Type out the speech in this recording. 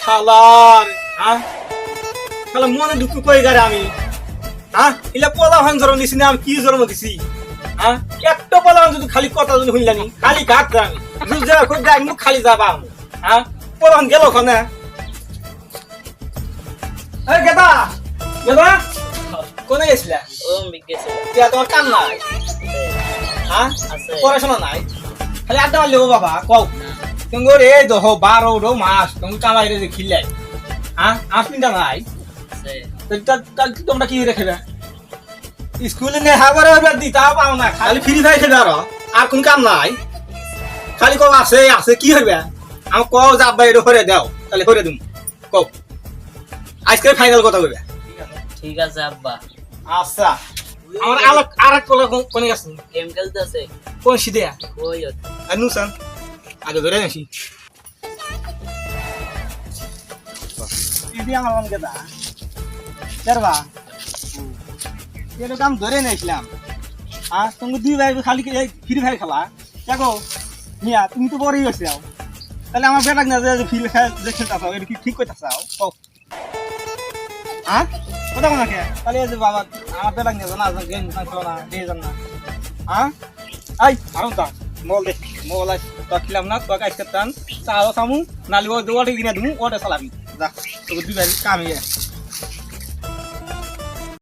শালার হ্যাঁ শালা মনে দুঃখ কই গারে আমি হ্যাঁ ইলা পোলা ভান জন্ম দিছি না আমি কি জন্ম দিছি হ্যাঁ একটা পোলা ভান যদি খালি কথা যদি শুনলানি খালি ঘাট আমি যা কই যাই মুখ খালি যাবা হ্যাঁ পোলা ভান গেল ওখানে এই গেদা গেদা কোনে গেছিলা ও মিগেছে দিয়া তোমার কাম নাই হ্যাঁ আছে পড়াশোনা নাই খালি আড্ডা মারলে ও বাবা কও তুমি রে দহ 12 মাস তুমি কামাই রে খিলাই হ্যাঁ 8 মিনিট নাই আছে কাল তোমরা কি রেখেবে স্কুলে নে হাবারে এবার দিতা পাও না খালি ফ্রি ফায়ার খেলে আর কোন কাম নাই খালি কও আছে আছে কি হইবে আমি কও যাবা এর করে দাও তাহলে করে দিম কও আজকে ফাইনাল কথা কইবে ঠিক আছে আব্বা আচ্ছা আমার আলোক আরেক কোলা কোনে গেছে গেম খেলতেছে কোন সিদে ওই আর নুসান আগে ধরে নাসি ইদি আমার মনকে দা দেরবা এরকম ধরে নিয়েছিলাম আর তুমি দুই ভাই খালি ফ্রি ফায়ার খেলা দেখো মিয়া তুমি তো বড়ই হয়েছে তাহলে আমার বেটাক না যে ফ্রি ফায়ার যে খেলতে এটা কি ঠিক করতে চাও কও হ্যাঁ কথা কোনা কে তাহলে এই যে বাবা আমার বেটাক নিয়ে জানা গেম খেলো না দিয়ে যান না হ্যাঁ আই আরুন তা মোল দে মোল আই তো খেলাম না তো কাজ করতাম চাও সামু নালি ও দুয়াটি কিনে দিমু ওটা চালাবি যা তো দুই ভাই কাম ইয়ে